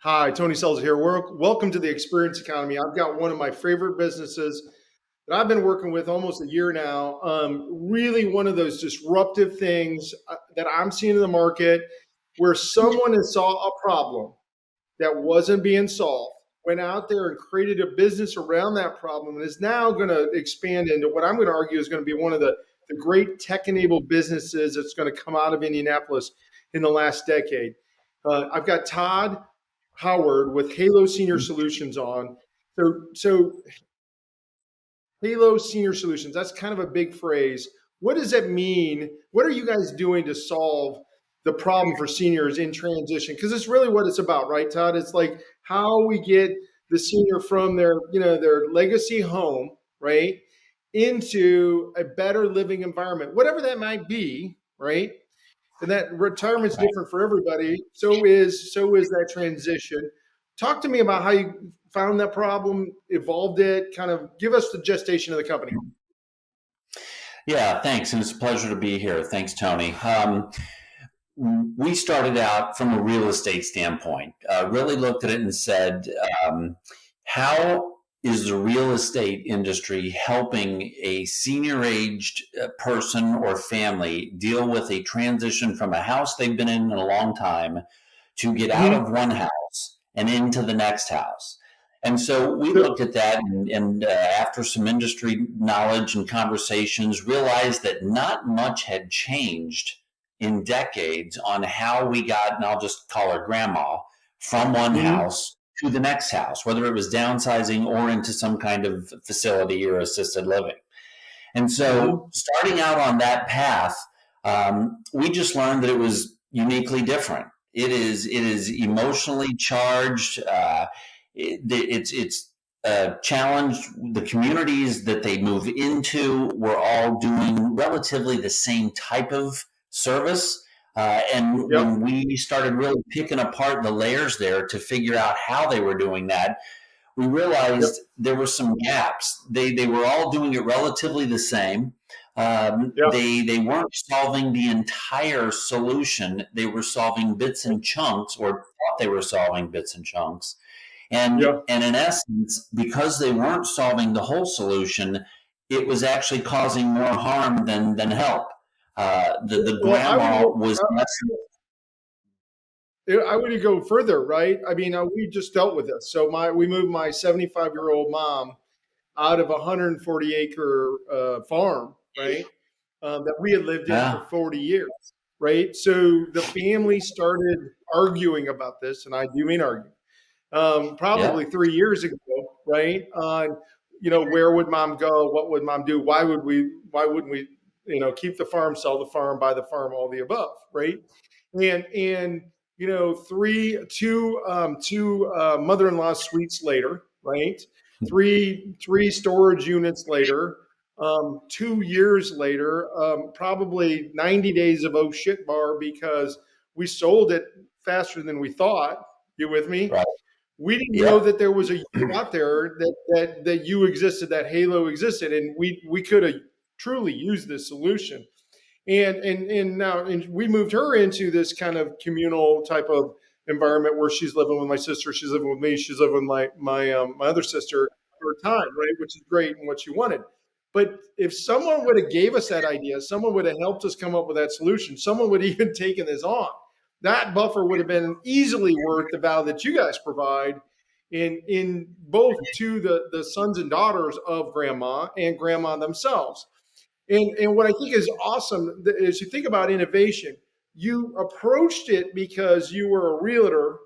Hi, Tony Sells here. Welcome to the Experience Economy. I've got one of my favorite businesses that I've been working with almost a year now. Really one of those disruptive things that I'm seeing in the market where someone has saw a problem that wasn't being solved, went out there and created a business around that problem, and is now going to expand into what I'm going to argue is going to be one of the great tech-enabled businesses that's going to come out of Indianapolis in the last decade. I've got Todd Howard with Halo Senior Solutions on. So Halo Senior Solutions, that's kind of a big phrase. What does that mean? What are you guys doing to solve the problem for seniors in transition? Because it's really what it's about, right, Todd? It's like how we get the senior from their legacy home, right, into a better living environment, whatever that might be, right? And that retirement's different for everybody. So is that transition. Talk to me about how you found that problem, evolved it, kind of give us the gestation of the company. Yeah, thanks. And it's a pleasure to be here. Thanks, Tony. We started out from a real estate standpoint, really looked at it and said, how is the real estate industry helping a senior aged person or family deal with a transition from a house they've been in a long time to get out of one house and into the next house? And so we looked at that and after some industry knowledge and conversations, realized that not much had changed in decades on how we got, and I'll just call her grandma, from one house to the next house, whether it was downsizing or into some kind of facility or assisted living. And so starting out on that path, we just learned that it was uniquely different. It is emotionally charged. It's challenged. The communities that they move into were all doing relatively the same type of service. When we started really picking apart the layers there to figure out how they were doing that, we realized there were some gaps. They were all doing it relatively the same. They weren't solving the entire solution. They were solving bits and chunks, or thought they were solving bits and chunks. And in essence, because they weren't solving the whole solution, it was actually causing more harm than help. The grandma was. I would go further, right? I mean, we just dealt with this. So we moved my 75-year-old mom out of a 140-acre farm, right? That we had lived in for 40 years, right? So the family started arguing about this, and I do mean arguing. Probably 3 years ago, right? On, where would mom go? What would mom do? Why wouldn't we, keep the farm, sell the farm, buy the farm, all the above, right? And two mother-in-law suites later, right? Three storage units later, 2 years later, probably 90 days of oh shit bar because we sold it faster than we thought. You with me? Right. We didn't know that there was a you out there that you existed, that Halo existed, and we could have truly used this solution. And now we moved her into this kind of communal type of environment where she's living with my sister, she's living with me, she's living with my other sister for a time, right? Which is great and what she wanted. But if someone would have gave us that idea, someone would have helped us come up with that solution, someone would have even taken this on, that buffer would have been easily worth the value that you guys provide in both to the sons and daughters of grandma and grandma themselves. And what I think is awesome is you think about innovation, you approached it because you were a realtor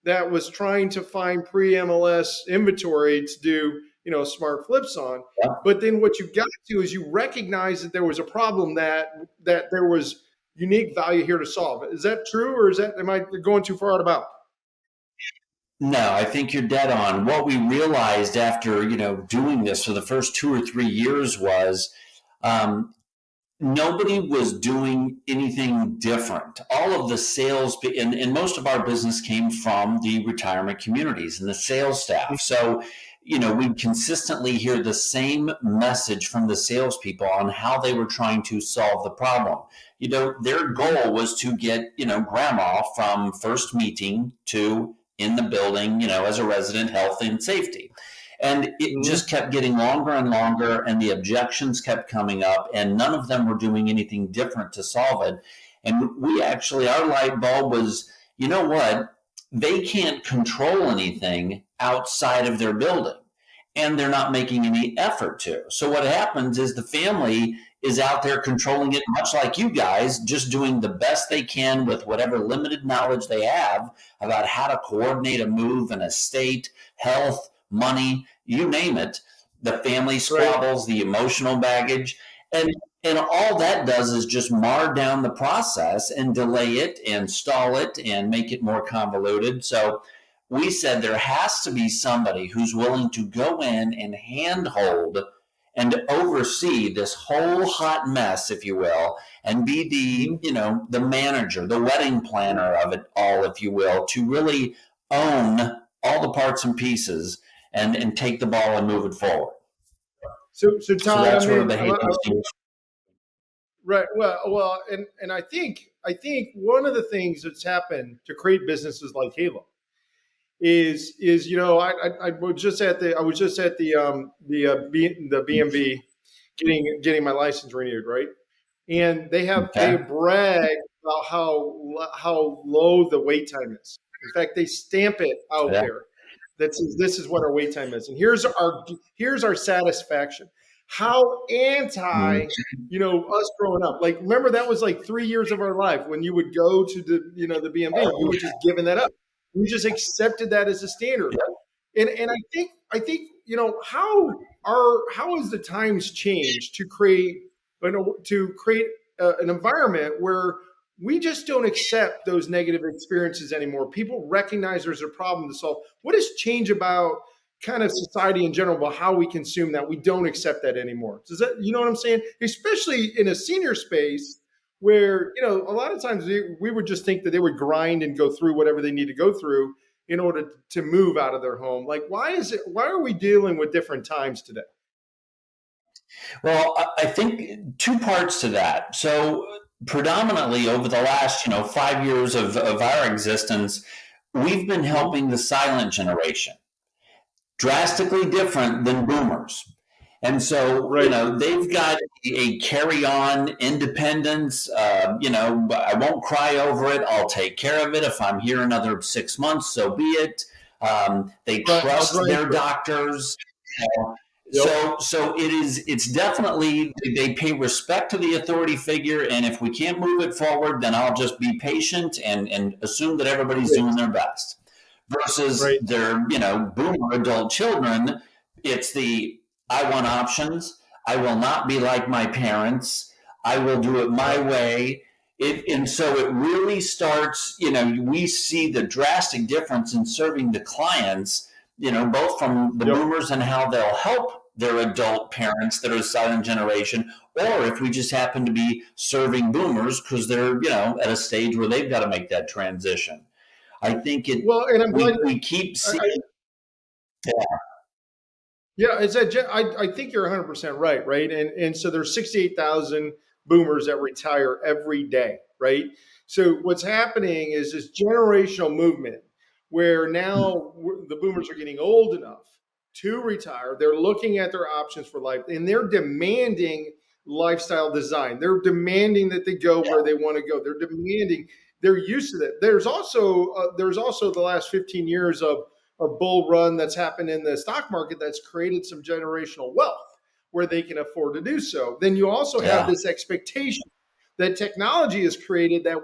that was trying to find pre-MLS inventory to do, smart flips on. But then what you got to is you recognize that there was a problem that there was unique value here to solve. Is that true, or am I going too far out of bounds? No, I think you're dead on. What we realized after, doing this for the first 2 or 3 years was nobody was doing anything different. All of the sales, and most of our business came from the retirement communities and the sales staff. So, we consistently hear the same message from the salespeople on how they were trying to solve the problem. Their goal was to get, grandma from first meeting to in the building, as a resident, health and safety. And it Mhm. just kept getting longer and longer, and the objections kept coming up, and none of them were doing anything different to solve it. And we actually, our light bulb was, you know what? They can't control anything outside of their building, and they're not making any effort to. So what happens is the family is out there controlling it, much like you guys, just doing the best they can with whatever limited knowledge they have about how to coordinate a move, an estate, health, money, you name it. The family Right. squabbles, the emotional baggage, and and all that does is just mar down the process and delay it and stall it and make it more convoluted. So we said there has to be somebody who's willing to go in and handhold and oversee this whole hot mess, if you will, and be the, Mhm. the manager, the wedding planner of it all, if you will, to really own all the parts and pieces and take the ball and move it forward. So So Todd, that's where the Halo. right. Well, and I think one of the things that's happened to create businesses like Halo is I was just at the BMV getting my license renewed, right? And they Okay. brag about how low the wait time is. In fact, they stamp it out Yeah. there that says this is what our wait time is, and here's our satisfaction. How Mm. anti us growing up. Like, remember that was like 3 years of our life when you would go to the BMV. We Oh, were just giving that up. We just accepted that as a standard. yeah. And I think how has the times changed to create an environment where we just don't accept those negative experiences anymore. People recognize there's a problem to solve. What has changed about kind of society in general about how we consume that? We don't accept that anymore. Does that, you know what I'm saying? Especially in a senior space where, a lot of times we would just think that they would grind and go through whatever they need to go through in order to move out of their home. Like, why are we dealing with different times today? Well, I think two parts to that. So, predominantly over the last, 5 years of our existence, we've been Mhm. helping the silent generation, drastically different than boomers. And so, Right. they've got a carry on independence. I won't cry over it. I'll take care of it. If I'm here another 6 months, so be it. They I'll trust grind their through it. doctors. Yep. So it's definitely, they pay respect to the authority figure, and if we can't move it forward, then I'll just be patient and assume that everybody's Right. doing their best. Versus Right. their, boomer adult children, it's the I want options. I will not be like my parents. I will do it my Yep. way. And so it really starts, we see the drastic difference in serving the clients, both from the Yep. boomers and how they'll help their adult parents that are silent generation, or if we just happen to be serving boomers because they're, at a stage where they've got to make that transition. I think Well, and I'm glad. we keep I, seeing. Yeah. Yeah, I think you're 100% right, right? And so there's 68,000 boomers that retire every day, right? So what's happening is this generational movement where now the boomers are getting old enough to retire. They're looking at their options for life and they're demanding lifestyle design. They're demanding that they go where they want to go. They're used to that. There's also the last 15 years of a bull run that's happened in the stock market that's created some generational wealth where they can afford to do so. Then you also have Yeah. this expectation that technology has created that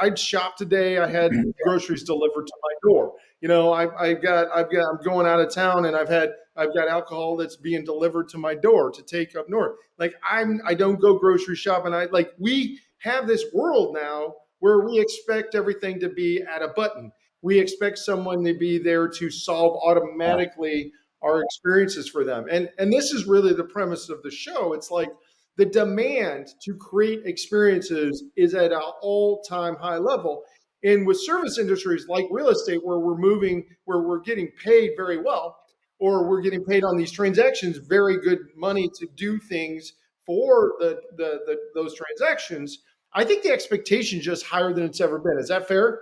I'd shop today. I had groceries delivered to my door. I'm going out of town and I've got alcohol that's being delivered to my door to take up north. Like I don't go grocery shopping. We have this world now where we expect everything to be at a button. We expect someone to be there to solve Yeah. automatically our experiences for them. And this is really the premise of the show. It's like the demand to create experiences is at an all-time high level. And with service industries like real estate, where we're getting paid very well, or we're getting paid on these transactions, very good money to do things for those transactions. I think the expectation is just higher than it's ever been. Is that fair?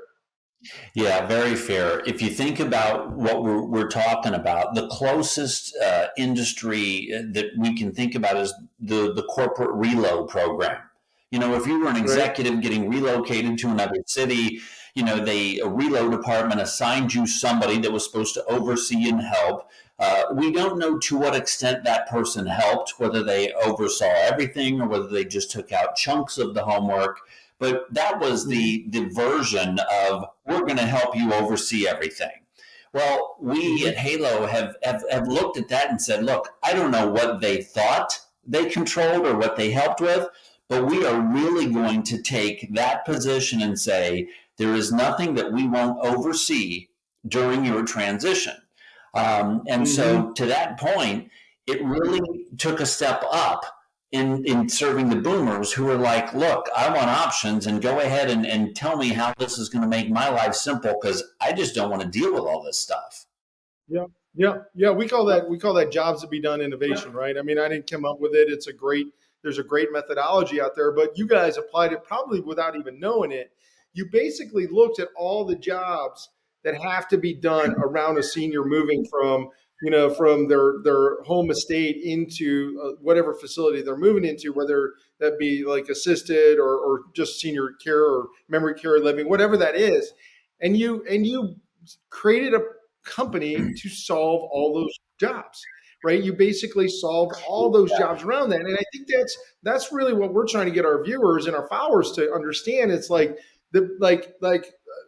Yeah, very fair. If you think about what we're talking about, the closest industry that we can think about is the corporate reload program. If you were an Right. executive getting relocated to another city, a reload department assigned you somebody that was supposed to oversee and help. We don't know to what extent that person helped, whether they oversaw everything or whether they just took out chunks of the homework. But that was Mhm. the version of we're going to help you oversee everything. Well, we at Mhm. Halo have looked at that and said, look, I don't know what they thought they controlled or what they helped with, but we are really going to take that position and say, there is nothing that we won't oversee during your transition. And Mhm. so to that point, it really took a step up in serving the boomers who are like, look, I want options and go ahead and tell me how this is going to make my life simple because I just don't want to deal with all this stuff. Yeah, yeah, yeah. We call that jobs to be done innovation, right? I mean, I didn't come up with it. There's a great methodology out there, but you guys applied it probably without even knowing it. You basically looked at all the jobs that have to be done around a senior moving from their home estate into whatever facility they're moving into, whether that be like assisted or just senior care or memory care living, whatever that is, and you created a company to solve all those jobs, right? You basically solved all those jobs around that. And I think that's really what we're trying to get our viewers and our followers to understand. It's like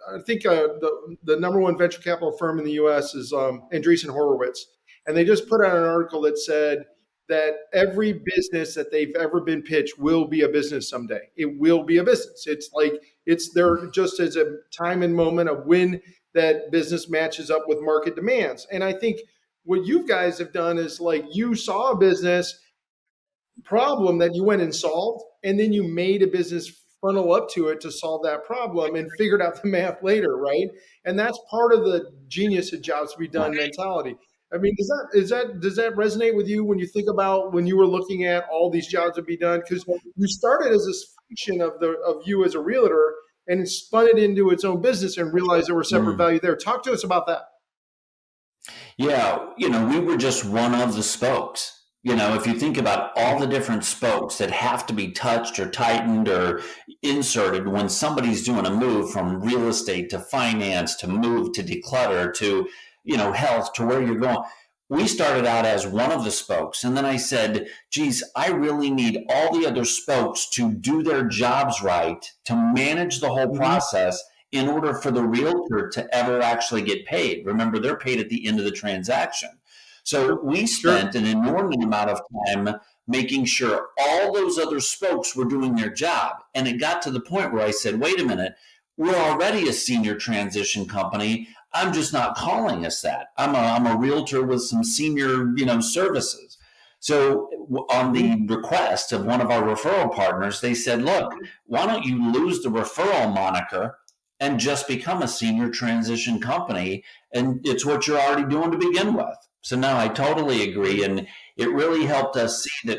I think the number one venture capital firm in the U.S. is Andreessen Horowitz, and they just put out an article that said that every business that they've ever been pitched will be a business someday. It will be a business. It's like it's there just as a time and moment of when that business matches up with market demands. And I think what you guys have done is like you saw a business problem that you went and solved, and then you made a business funnel up to it to solve that problem and figured out the math later, right? And that's part of the genius of jobs to be done mentality. I mean, does that resonate with you when you think about when you were looking at all these jobs to be done? Because you started as this function of you as a realtor and spun it into its own business and realized there were separate Mm. value there. Talk to us about that. Yeah, we were just one of the spokes. If you think about all the different spokes that have to be touched or tightened or inserted when somebody's doing a move from real estate to finance to move to declutter to, health to where you're going. We started out as one of the spokes. And then I said, geez, I really need all the other spokes to do their jobs right, to manage the whole Hmm. process in order for the realtor to ever actually get paid. Remember, they're paid at the end of the transaction. So Sure, we sure. spent an inordinate amount of time making sure all those other spokes were doing their job. And it got to the point where I said, wait a minute, we're already a senior transition company. I'm just not calling us that. I'm a realtor with some senior, services. So on Hmm. the request of one of our referral partners, they said, look, why don't you lose the referral moniker and just become a senior transition company? And it's what you're already doing to begin with. So now I totally agree. And it really helped us see that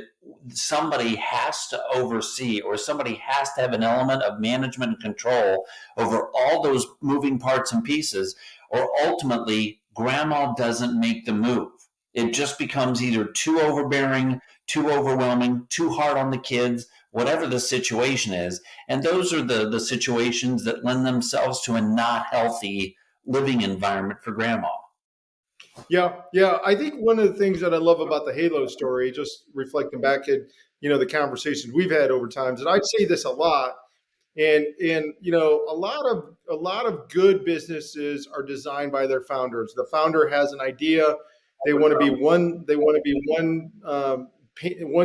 somebody has to oversee or somebody has to have an element of management and control over all those moving parts and pieces, or ultimately, grandma doesn't make the move. It just becomes either too overbearing, too overwhelming, too hard on the kids, whatever the situation is. And those are the situations that lend themselves to a not healthy living environment for grandma. Yeah, yeah. I think one of the things that I love about the Halo story, just reflecting back at the conversations we've had over time, and I say this a lot, and a lot of good businesses are designed by their founders. The founder has an idea. They want to be one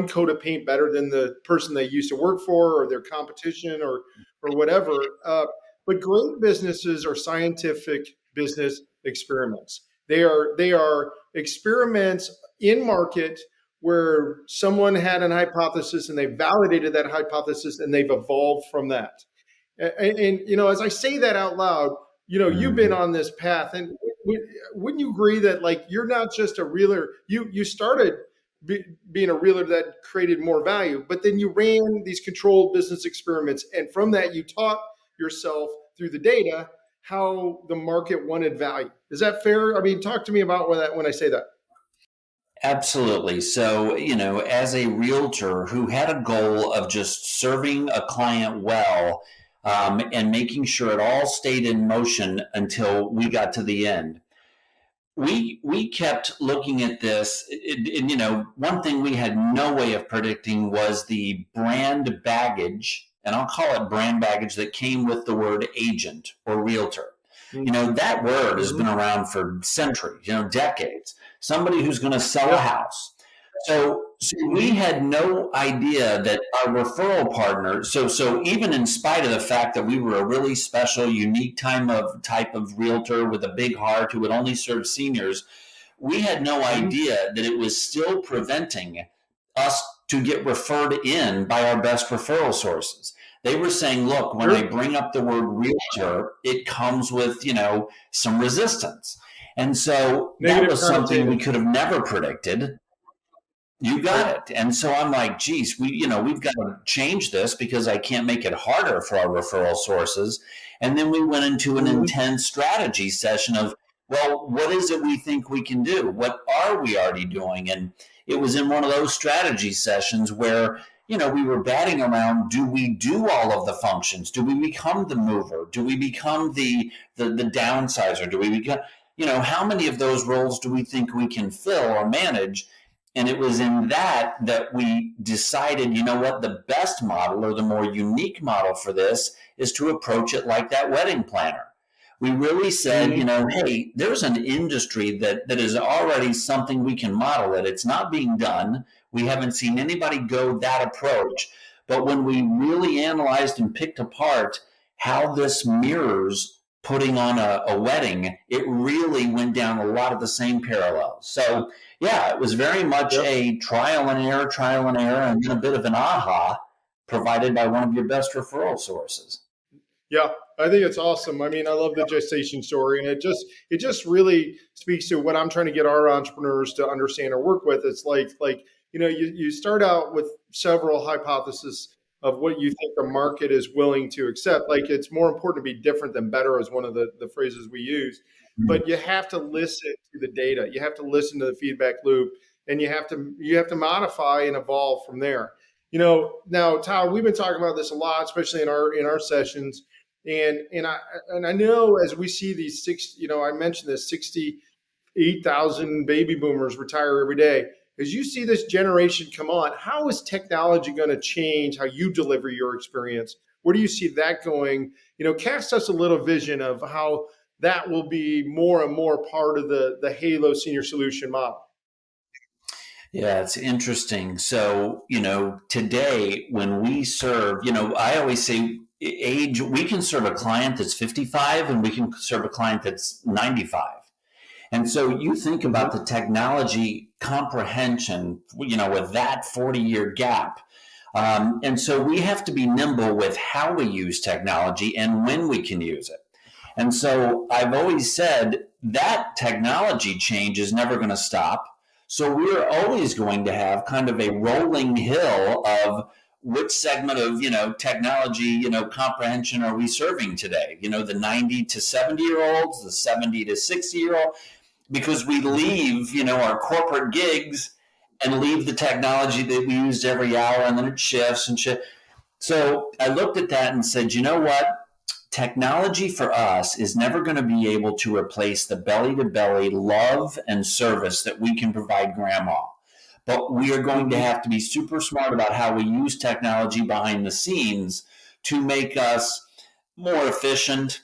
coat of paint better than the person they used to work for or their competition or whatever. But great businesses are scientific business experiments. They are experiments in market where someone had an hypothesis and they validated that hypothesis and they've evolved from that. And as I say that out loud, you've been Mhm. on this path, and wouldn't you agree that like you're not just a realtor? You started being a realtor that created more value, but then you ran these controlled business experiments, and from that you taught yourself through the data how the market wanted value. Is that fair? I mean, talk to me about when I say that. Absolutely. So, as a realtor who had a goal of just serving a client well, and making sure it all stayed in motion until we got to the end, we kept looking at this. One thing we had no way of predicting was the brand baggage, and I'll call it brand baggage, that came with the word agent or realtor. That word has been Mm-hmm. around for centuries, decades. Somebody who's going to sell a Yep. house. So we Mm-hmm. had no idea that our referral partner. So even in spite of the fact that we were a really special, unique type of realtor with a big heart who would only serve seniors, we had no Mm-hmm. idea that it was still preventing us to get referred in by our best referral sources. They were saying, look, when I Sure. bring up the word realtor, it comes with, some resistance. And so that Negative was something we connotated. could have never predicted. You Right. got it. And so I'm like, geez, we've got to change this because I can't make it harder for our referral sources. And then we went into an Mm-hmm. intense strategy session of, well, what is it we think we can do? What are we already doing? And it was in one of those strategy sessions where, we were batting around, do we do all of the functions? Do we become the mover? Do we become the downsizer? Do we become, how many of those roles do we think we can fill or manage? And it was in that we decided, what, the best model or the more unique model for this is to approach it like that wedding planner. We really said, Mm-hmm. hey, there's an industry that is already something we can model it. It's not being done. We haven't seen anybody go that approach. But when we really analyzed and picked apart how this mirrors putting on a wedding, it really went down a lot of the same parallels. So yeah, it was very much Yep. a trial and error, and then a bit of an aha provided by one of your best referral sources. Yeah, I think it's awesome. I mean, I love the gestation story, and it just really speaks to what I'm trying to get our entrepreneurs to understand or work with. It's like you start out with several hypotheses of what you think the market is willing to accept. Like it's more important to be different than better is one of the phrases we use. But you have to listen to the data. You have to listen to the feedback loop, and you have to modify and evolve from there. Now, Todd, we've been talking about this a lot, especially in our sessions and I know as we see these I mentioned this 68,000 baby boomers retire every day. As you see this generation come on, how is technology going to change how you deliver your experience? Where do you see that going? Cast us a little vision of how that will be more and more part of the Halo Senior Solution model. Yeah, it's interesting. So, today when we serve, I always say age, we can serve a client that's 55 and we can serve a client that's 95. And so you think about Mm-hmm. the technology comprehension, with that 40-year gap. And so we have to be nimble with how we use technology and when we can use it. And so I've always said that technology change is never going to stop. So we're always going to have kind of a rolling hill of which segment of technology comprehension are we serving today? The 90 to 70 year olds, the 70 to 60 year old, because we Mm-hmm. leave our corporate gigs and leave the technology that we used every hour, and then it shifts and shifts. So I looked at that and said, you know what? Technology for us is never going to be able to replace the belly to belly love and service that we can provide grandma. But we are going to Mm-hmm. have to be super smart about how we use technology behind the scenes to make us more efficient,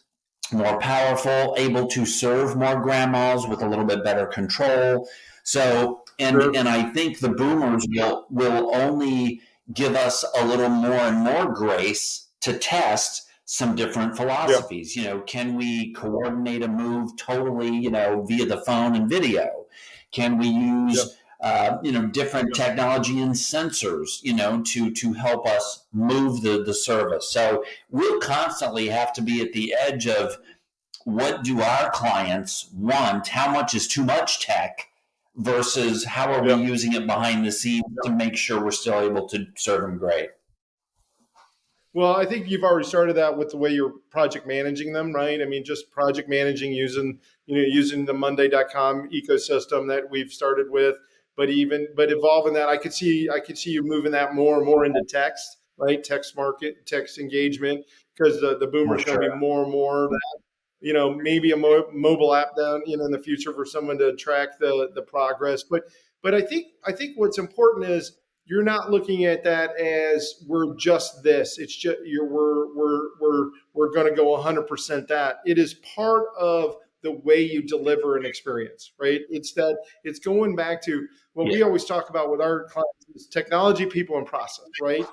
more powerful, able to serve more grandmas with a little bit better control. So, and Sure. I think the boomers will only give us a little more and more grace to test some different Yeah. philosophies. Can we coordinate a move totally, via the phone and video? Can we Yeah. use different technology and sensors, to help us move the service. So we'll constantly have to be at the edge of what do our clients want? How much is too much tech versus how are we Yeah. using it behind the scenes to make sure we're still able to serve them great? Well, I think you've already started that with the way you're project managing them, right? I mean, just project managing using, using the Monday.com ecosystem that we've started with, but evolving that, I could see you moving that more and more into text, right? Text market, text engagement, because the For boomers going to be sure. more and more, maybe a mobile app down, in the future for someone to track the progress. But I think what's important is you're not looking at that as we're just this. It's just we're going to go 100% that. It is part of the way you deliver an experience, right? It's going back to what Yeah. we always talk about with our clients is technology, people, and process, right?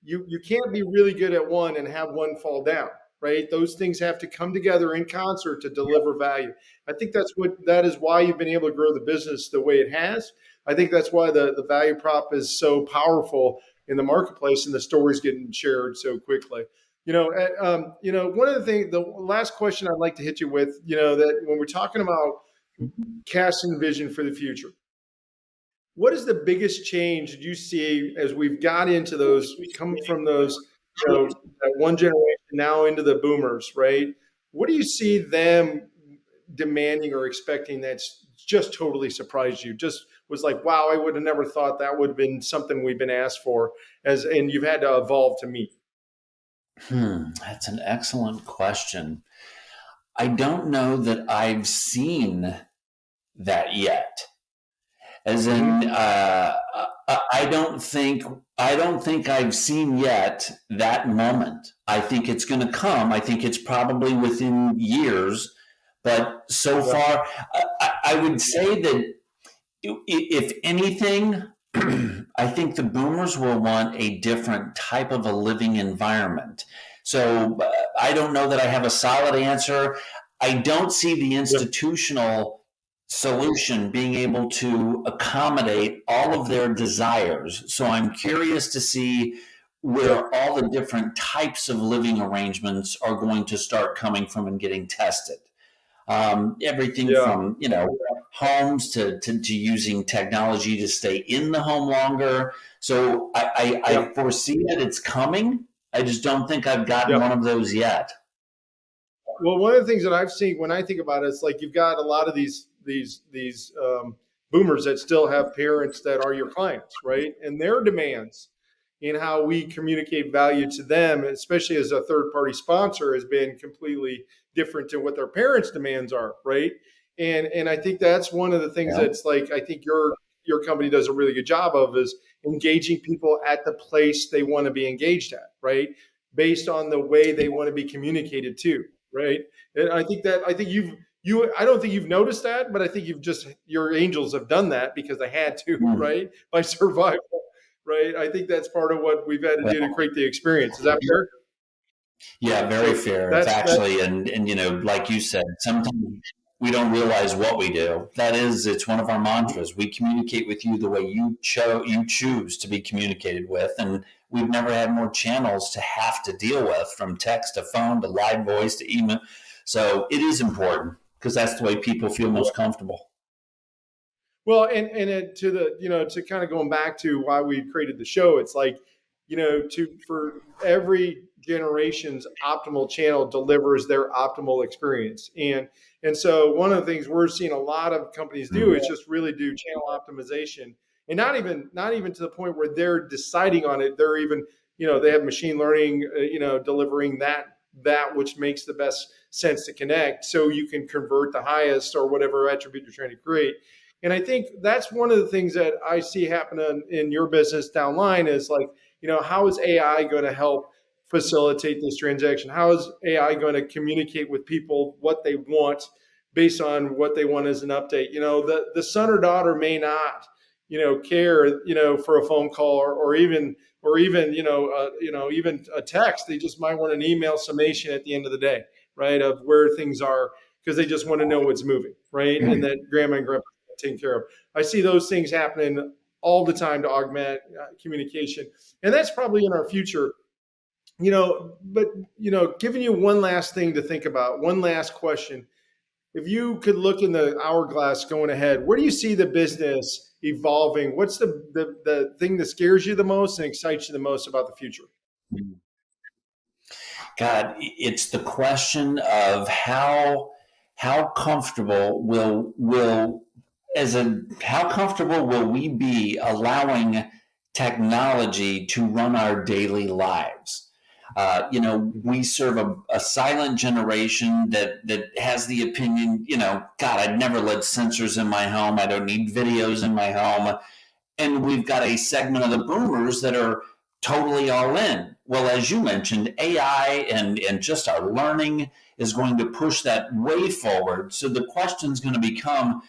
You can't be really good at one and have one fall down, right? Those things have to come together in concert to deliver value. I think that is why you've been able to grow the business the way it has. I think that's why the value prop is so powerful in the marketplace and the stories getting shared so quickly. One of the things, the last question I'd like to hit you with, that when we're talking about casting vision for the future, what is the biggest change that you see as we've got into those, come from those, that one generation now into the boomers, right? What do you see them demanding or expecting that's just totally surprised you? Just was like, wow, I would have never thought that would have been something we've been asked for, and you've had to evolve to meet. That's an excellent question. I don't know that I've seen that yet. As in, Mm-hmm. I don't think I've seen yet that moment. I think it's going to come. I think it's probably within years, but so Yeah. far, I would say that if anything, I think the boomers will want a different type of a living environment. So I don't know that I have a solid answer. I don't see the Yeah. institutional solution being able to accommodate all of their desires. So I'm curious to see Yeah. where all the different types of living arrangements are going to start coming from and getting tested. Everything Yeah. from homes to using technology to stay in the home longer. So Yeah. I foresee that it's coming. I just don't think I've gotten Yeah. one of those yet. Well, one of the things that I've seen when I think about it is like you've got a lot of these boomers that still have parents that are your clients, right? And their demands in how we communicate value to them, especially as a third party sponsor, has been completely different to what their parents' demands are, right? And I think that's one of the things Yeah. that's like I think your company does a really good job of is engaging people at the place they want to be engaged at, right? Based on the way they want to be communicated to, right? And I think I don't think you've noticed that, but I think your angels have done that because they had to, Mm. right? By survival, right? I think that's part of what we've had to do to Well, create the experience. Is that fair? yeah, very So fair. It's that's actually, and like you said, sometimes we don't realize what we do. That is, it's one of our mantras. We communicate with you the way you choose to be communicated with, and we've never had more channels to have to deal with, from text to phone to live voice to email. So it is important because that's the way people feel most comfortable. Well, and to the to kind of going back to why we created the show, it's like to for every generation's optimal channel delivers their optimal experience, and so one of the things we're seeing a lot of companies do is Mm. just really do channel optimization, and not even to the point where they're deciding on it. They're even they have machine learning, delivering that which makes the best sense to connect, so you can convert the highest or whatever attribute you're trying to create. And I think that's one of the things that I see happening in your business downline is like, how is AI going to help facilitate this transaction? How is AI going to communicate with people what they want based on what they want as an update? The son or daughter may not, care, for a phone call or even, even a text. They just might want an email summation at the end of the day, right? Of where things are because they just want to know what's moving, right? And that grandma and grandpa taken care of. I see those things happening all the time to augment communication, and that's probably in our future. But giving you one last thing to think about, one last question. If you could look in the hourglass going ahead, where do you see the business evolving? What's the thing that scares you the most and excites you the most about the future? God, it's the question of how comfortable will as a how comfortable will we be allowing technology to run our daily lives? We serve a silent generation that has the opinion, God, I'd never let sensors in my home. I don't need videos in my home. And we've got a segment of the boomers that are totally all in. Well, as you mentioned, AI and just our learning is going to push that way forward. So the question is going to become,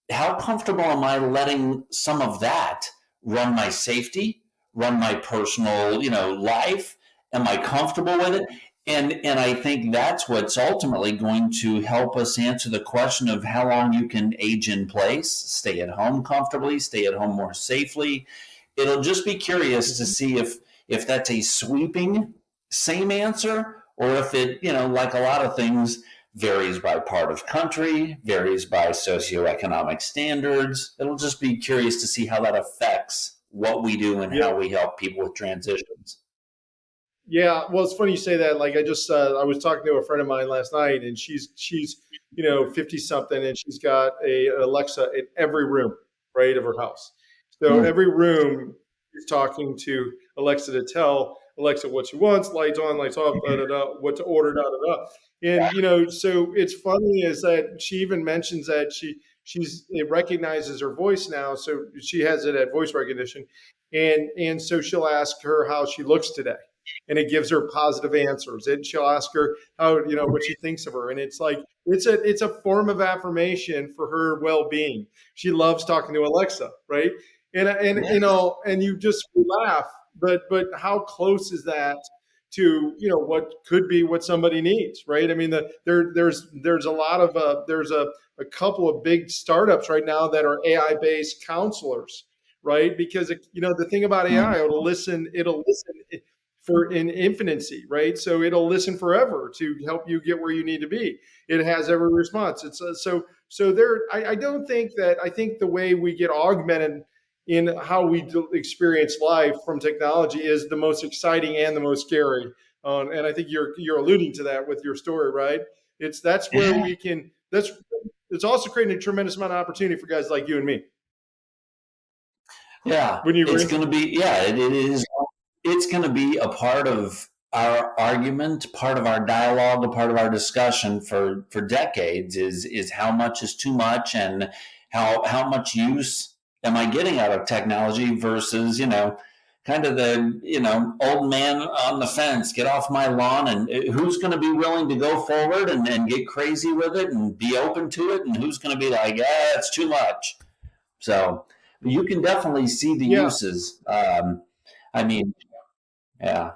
how comfortable am I letting some of that run my safety, run my personal, life? Am I comfortable with it? And I think that's what's ultimately going to help us answer the question of how long you can age in place, stay at home comfortably, stay at home more safely. It'll just be curious to see if that's a sweeping same answer, or if it, like a lot of things, varies by part of country, varies by socioeconomic standards. It'll just be curious to see how that affects what we do and Yeah. how we help people with transitions. Yeah, well, it's funny you say that. Like, I was talking to a friend of mine last night, and she's 50 something, and she's got an Alexa in every room, right, of her house. So Mm. every room is talking to Alexa to tell Alexa what she wants, lights on, lights off, da da da, what to order, da da da. And so it's funny is that she even mentions that it recognizes her voice now, so she has it at voice recognition, and so she'll ask her how she looks today, and it gives her positive answers. And she'll ask her how, what she thinks of her. And it's like, it's a form of affirmation for her well-being. She loves talking to Alexa, right? And and you just laugh, but how close is that to what could be what somebody needs, right? I mean, there's a lot of there's a couple of big startups right now that are AI based counselors, right? Because the thing about AI, it'll listen for in infinity, right? So it'll listen forever to help you get where you need to be. It has every response. It's so there. I don't think that. I think the way we get augmented in how we experience life from technology is the most exciting and the most scary. And I think you're alluding to that with your story, right? That's where Yeah. we can. That's it's also creating a tremendous amount of opportunity for guys like you and me. Yeah, Wouldn't you it's agree? going to be, yeah, it is. It's going to be a part of our argument, part of our dialogue, a part of our discussion for decades is how much is too much, and how much use am I getting out of technology versus, kind of the, old man on the fence, get off my lawn, and who's going to be willing to go forward and get crazy with it and be open to it, and who's going to be like, it's too much. So you can definitely see the Yeah. uses. I mean, yeah,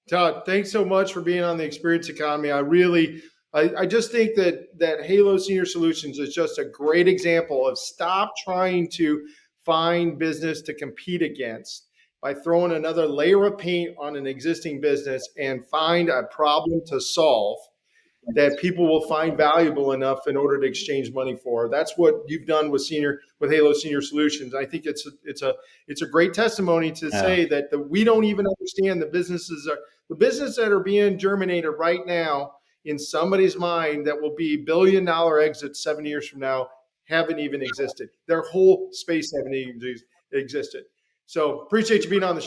Todd, thanks so much for being on the Experience Economy. I just think that Halo Senior Solutions is just a great example of stop trying to find business to compete against by throwing another layer of paint on an existing business and find a problem to solve that people will find valuable enough in order to exchange money for. That's what you've done with Halo Senior Solutions. I think it's a great testimony to yeah, say that we don't even understand the business that are being germinated right now in somebody's mind that will be $1 billion exits 7 years from now haven't even existed. Their whole space haven't even existed. So appreciate you being on the show.